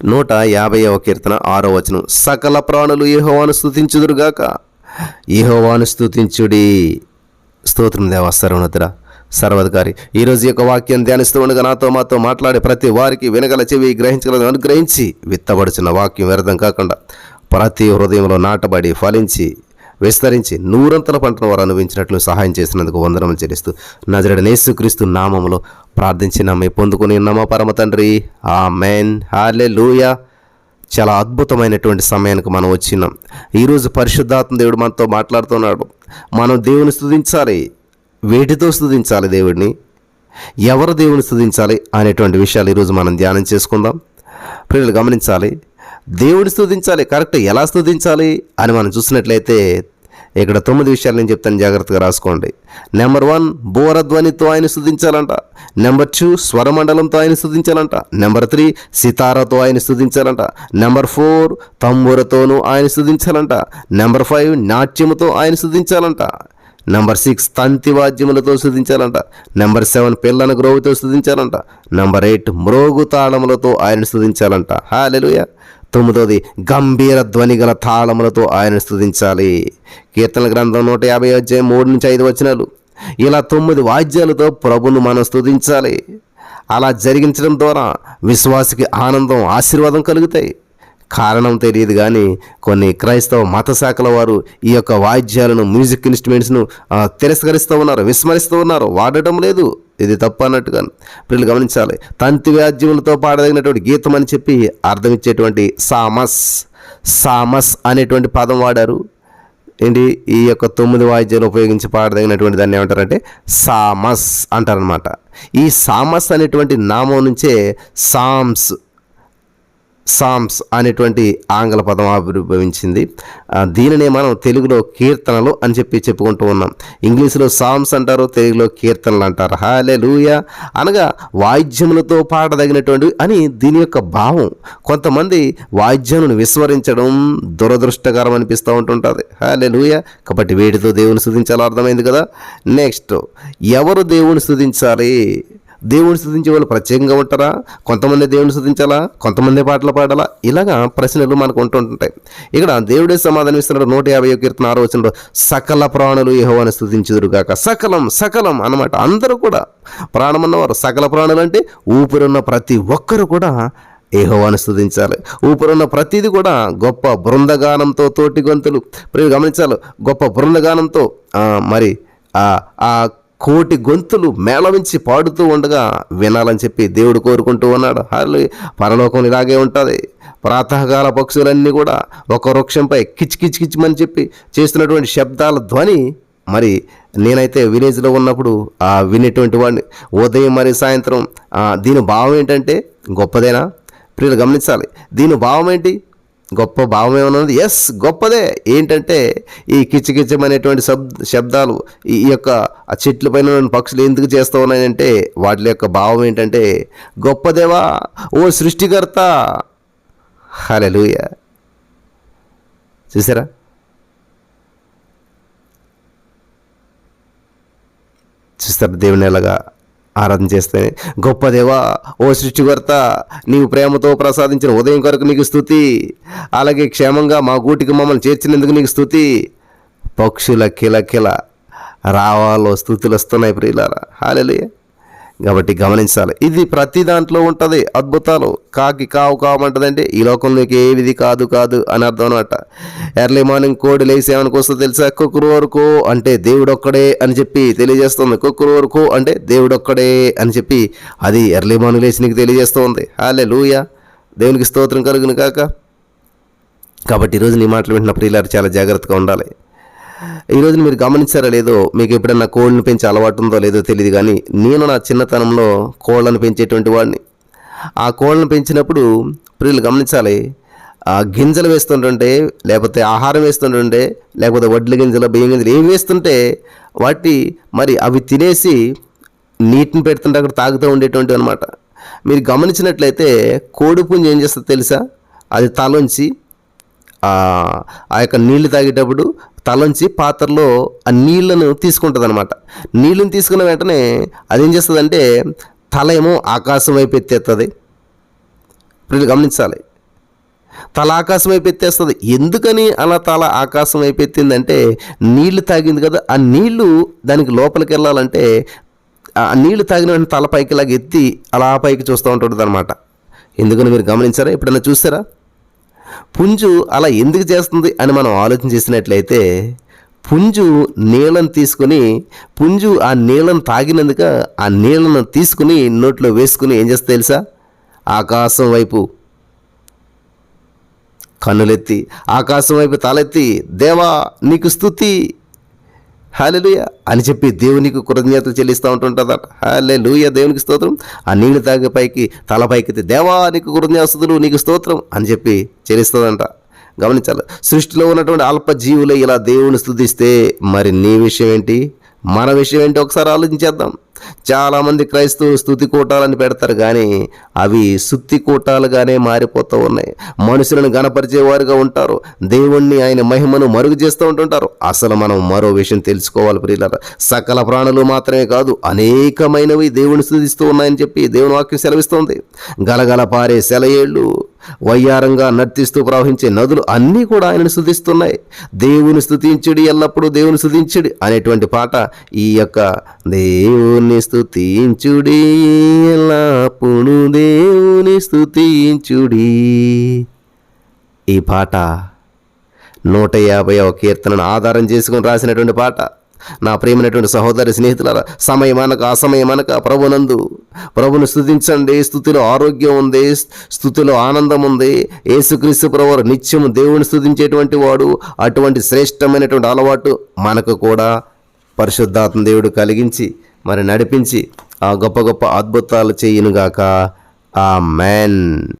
150వ కీర్తన 6వ వచనం, సకల ప్రాణులు యెహోవాను స్తుతించుదురుగాక. యెహోవాను స్తుతించుడి. స్తోత్రం దేవా, సర్వోన్నతుడా, సర్వాధికారి. ఈరోజు యొక్క వాక్యం ధ్యానిస్తూ ఉండగా మాతో మాట్లాడే ప్రతి వారికి వినగల చెవి, గ్రహించగల అనుగ్రహించి, విత్తబడుచున్న వాక్యం వ్యర్థం కాకుండా ప్రతి హృదయంలో నాటబడి ఫలించి విస్తరించి నూరంతల పంటను వారు అనుభవించినట్లు సహాయం చేసినందుకు వందనములు చెల్లిస్తూ నజరేయుడైన యేసుక్రీస్తు నామములో ప్రార్థించి నమ్మి పొందుకుని ఉన్నామా పరమ తండ్రి. ఆమేన్. హల్లెలూయా. చాలా అద్భుతమైనటువంటి సమయానికి మనం వచ్చినాం. ఈరోజు పరిశుద్ధాత్మ దేవుడు మనతో మాట్లాడుతున్నాడు. మనం దేవుని స్తుతించాలి. వేటితో స్తుతించాలి దేవుడిని, ఎవరు దేవుని స్తుతించాలి అనేటువంటి విషయాలు ఈరోజు మనం ధ్యానం చేసుకుందాం. ప్రియులు గమనించాలి, దేవుని స్తుతించాలి. కరెక్ట్ ఎలా స్తుతించాలి అని మనం చూసినట్లయితే ఇక్కడ 9 విషయాలు నేను చెప్తాను, జాగ్రత్తగా రాసుకోండి. నెంబర్ 1, బోరధ్వనితో ఆయన స్తుతించాలంట. నెంబర్ 2, స్వరమండలంతో ఆయన స్తుతించాలంట. నెంబర్ 3, సితారతో ఆయన స్తుతించాలంట. నెంబర్ 4, తంబూరతోనూ ఆయన స్తుతించాలంట. నెంబర్ 5, నాట్యముతో ఆయన స్తుతించాలంట. నెంబర్ 6, తంతి వాద్యములతో స్తుతించాలంట. నెంబర్ 7, పిల్లన గ్రోవుతో స్తుతించాలంట. నెంబర్ 8, మ్రోగు తాళములతో ఆయన స్తుతించాలంట. హల్లెలూయా. 9వది, గంభీర ధ్వని గల తాళములతో ఆయన స్తుతించాలి. కీర్తన గ్రంథం 150 అధ్యాయం 3-5 వచనాలు. ఇలా 9 వాద్యాలతో ప్రభును మనం స్తుతించాలి. అలా జరిగించడం ద్వారా విశ్వాసికి ఆనందం, ఆశీర్వాదం కలుగుతాయి. కారణం తెలియదు కానీ కొన్ని క్రైస్తవ మత శాఖల వారు ఈ యొక్క వాయిద్యాలను, మ్యూజిక్ ఇన్స్ట్రుమెంట్స్ను తిరస్కరిస్తూ ఉన్నారు, విస్మరిస్తూ ఉన్నారు, వాడటం లేదు. ఇది తప్పు అన్నట్టుగా వీళ్ళు గమనించాలి. తంతి వాద్యములతో పాడదగినటువంటి గీతం అని చెప్పి అర్థం ఇచ్చేటువంటి సామస్ అనేటువంటి పదం వాడారు. ఏంటి, ఈ యొక్క 9 వాయిద్యాలు ఉపయోగించి పాడదగినటువంటి దాన్ని ఏమంటారంటే సామస్ అంటారనమాట. ఈ సామస్ అనేటువంటి నామం నుంచే సామ్స్ అనేటువంటి ఆంగ్ల పదం ఆవిర్భవించింది. దీనినే మనం తెలుగులో కీర్తనలు అని చెప్పి చెప్పుకుంటూ ఉన్నాం. ఇంగ్లీష్లో సామ్స్ అంటారు, తెలుగులో కీర్తనలు అంటారు. హల్లెలూయా. అనగా వాయిద్యములతో పాడదగినటువంటి అని దీని యొక్క భావం. కొంతమంది వాయిద్యములను విస్మరించడం దురదృష్టకరం అనిపిస్తూ ఉంటుంటుంది. హల్లెలూయా. కాబట్టి వేటితో దేవుని స్తుతించాలో అర్థమైంది కదా. నెక్స్ట్, ఎవరు దేవుని స్తుతించాలి? దేవుని స్తుతించే వాళ్ళు ప్రత్యేకంగా ఉంటారా? కొంతమంది దేవుని స్తుతించాలా, కొంతమంది పాటలు పాడాలా? ఇలాగా ప్రశ్నలు మనకు ఉంటుంటాయి. ఇక్కడ దేవుడే సమాధానం ఇస్తున్నాడు. 150వ కీర్తన 6వ వచనంలో, సకల ప్రాణులు యెహోవాను స్తుతించుదురుగాక. సకలం అన్నమాట. అందరూ కూడా, ప్రాణం అన్నవారు సకల ప్రాణులు అంటే ఊపిరున్న ప్రతి ఒక్కరు కూడా యెహోవాను స్తుతించాలి. ఊపిరున్న ప్రతిది కూడా గొప్ప బృందగానంతో, తోటి గొంతులు గమనించాలి, గొప్ప బృందగానంతో మరి ఆ కోటి గొంతులు మేళవించి పాడుతూ ఉండగా వినాలని చెప్పి దేవుడు కోరుకుంటూ ఉన్నాడు. పరలోకం ఇలాగే ఉంటుంది. ప్రాతకాల పక్షులన్నీ కూడా ఒక వృక్షంపై కిచ్ చెప్పి చేస్తున్నటువంటి శబ్దాల ధ్వని మరి నేనైతే విలేజ్లో ఉన్నప్పుడు వినేటువంటి వాడిని. ఉదయం మరి సాయంత్రం. దీని భావం ఏంటంటే గొప్పదేనా? ప్రియులు గమనించాలి. దీని భావం ఏంటి? గొప్ప భావం ఏమన్నది? ఎస్, గొప్పదే. ఏంటంటే ఈ కిచకిచమనేటువంటి శబ్దాలు ఈ యొక్క ఆ చెట్ల పైన పక్షులు ఎందుకు చేస్తూ ఉన్నాయంటే వాటి యొక్క భావం ఏంటంటే గొప్పదేవా, ఓ సృష్టికర్త. హల్లెలూయా. చూసారా? చూస్తారు దేవుని ఎలాగా ఆరాధన చేస్తేనే. గొప్ప దేవా, ఓ సృష్టికర్త, నీవు ప్రేమతో ప్రసాదించిన ఉదయం కొరకు నీకు స్తుతి. అలాగే క్షేమంగా మా గూటికి మమ్మల్ని చేర్చినందుకు నీకు స్తుతి. పక్షుల కిలకిల రావాలో స్థుతులు వస్తున్నాయి ప్రియులారా. హల్లెలూయా. కాబట్టి గమనించాలి, ఇది ప్రతి దాంట్లో ఉంటుంది. అద్భుతాలు. కాకి కావమంటదంటే ఈ లోకంలోకి ఏది కాదు అని అర్థం అనమాట. ఎర్లీ మార్నింగ్ కోడి లేసి ఏమనుకు వస్తుందో తెలుసా? కుక్కురువరకు అంటే దేవుడొక్కడే అని చెప్పి తెలియజేస్తుంది. కుక్కురువరకు అంటే దేవుడొక్కడే అని చెప్పి అది ఎర్లీ మార్నింగ్ లేచి నీకు తెలియజేస్తుంది. హల్లెలూయా. దేవునికి స్తోత్రం కలుగును కాక. కాబట్టి ఈరోజు నీ మాటలు వింటున్న ప్రియులారు చాలా జాగ్రత్తగా ఉండాలి. ఈరోజు మీరు గమనించారా లేదో, మీకు ఎప్పుడన్నా కోళ్ళను పెంచే అలవాటు ఉందో లేదో తెలియదు కానీ నేను నా చిన్నతనంలో కోళ్ళను పెంచేటువంటి వాడిని. ఆ కోళ్ళను పెంచినప్పుడు ప్రియులు గమనించాలి, ఆ గింజలు వేస్తుంటుంటే, లేకపోతే ఆహారం వేస్తుంటుంటే, లేకపోతే వడ్ల గింజలు, బియ్యం గింజలు ఏం వేస్తుంటే వాటి మరి అవి తినేసి నీటిని పెడుతుంటే అక్కడ తాగుతూ ఉండేటువంటి అనమాట. మీరు గమనించినట్లయితే కోడిపుంజు ఏం చేస్తుందో తెలుసా? అది తలొంచి ఆ యొక్క నీళ్లు తాగేటప్పుడు తలంచి పాత్రలో ఆ నీళ్లను తీసుకుంటుంది అనమాట. నీళ్ళని తీసుకున్న వెంటనే అదేం చేస్తుందంటే తల ఏమో ఆకాశం వైపు ఎత్తేస్తుంది. ఇప్పుడు గమనించాలి, తల ఆకాశం వైపు ఎత్తేస్తుంది. ఎందుకని అలా తల ఆకాశం వైపు ఎత్తిందంటే నీళ్లు తాగింది కదా, ఆ నీళ్లు దానికి లోపలికి వెళ్ళాలంటే ఆ నీళ్లు తాగిన వెంటనే తల పైకి ఇలాగ ఎత్తి అలా పైకి చూస్తూ ఉంటుంది అనమాట. ఎందుకని మీరు గమనించారా? ఎప్పుడైనా చూసారా? పుంజు అలా ఎందుకు చేస్తుంది అని మనం ఆలోచన చేసినట్లయితే, పుంజు నీళ్ళను తీసుకుని, పుంజు ఆ నీళ్ళను తాగినందుక ఆ నీళ్ళను తీసుకుని నోట్లో వేసుకుని ఏం చేస్తే తెలుసా? ఆకాశం వైపు కన్నులెత్తి, ఆకాశం వైపు తలెత్తి, దేవా నీకు స్తుతి, హల్లెలూయా అని చెప్పి దేవునికి కృతజ్ఞతలు చెల్లిస్తూ ఉంటుంటుందట. హల్లెలూయా, దేవునికి స్తోత్రం. ఆ నీళ్లు తాగే పైకి తల పైకి దేవా నీకు కృతజ్ఞతలు, నీకు స్తోత్రం అని చెప్పి చెల్లిస్తుందంట. గమనించాలి, సృష్టిలో ఉన్నటువంటి అల్ప జీవులే ఇలా దేవుని స్తుతిస్తే మరి నీ విషయం ఏంటి, మన విషయం ఏంటి ఒకసారి ఆలోచించేద్దాం. చాలామంది క్రైస్తవులు స్తుతి కూటాలని పెడతారు, కానీ అవి సుత్తి కూటాలుగానే మారిపోతూ ఉన్నాయి. మనుషులను గణపరిచేవారుగా ఉంటారు, దేవుణ్ణి ఆయన మహిమను మరుగు చేస్తూ ఉంటుంటారు. అసలు మనం మరో విషయం తెలుసుకోవాలి ప్రియులారా, సకల ప్రాణులు మాత్రమే కాదు అనేకమైనవి దేవుని స్తుతిస్తూ ఉన్నాయని చెప్పి దేవుని వాక్యం సెలవిస్తోంది. గలగల పారే సెలయేళ్ళు, వయ్యారంగా నర్తిస్తూ ప్రవహించే నదులు అన్నీ కూడా ఆయనను స్తుతిస్తున్నాయి. దేవుని స్తుతించుడి, ఎల్లప్పుడూ దేవుని స్తుతించుడి అనేటువంటి పాట ఈ యొక్క దేవుని స్తుతించుడి, ఎల్లప్పుడూ దేవుని స్తుతించుడి, ఈ పాట 150వ కీర్తనను ఆధారం చేసుకుని రాసినటువంటి పాట. నా ప్రియమైనటువంటి సహోదరి స్నేహితులారా, సమయమనక అసమయమనక ప్రభును స్తుతించండి. స్తుతిలో ఆరోగ్యం ఉంది, స్తుతిలో ఆనందం ఉంది. యేసుక్రీస్తు ప్రభువు నిత్యము దేవుని స్తుతించేటువంటి వాడు. అటువంటి శ్రేష్టమైనటువంటి అలవాటు మనకు కూడా పరిశుద్ధాత్మ దేవుడు కలిగించి మరి నడిపించి ఆ గొప్ప గొప్ప అద్భుతాలు చేయునుగాక. ఆమేన్.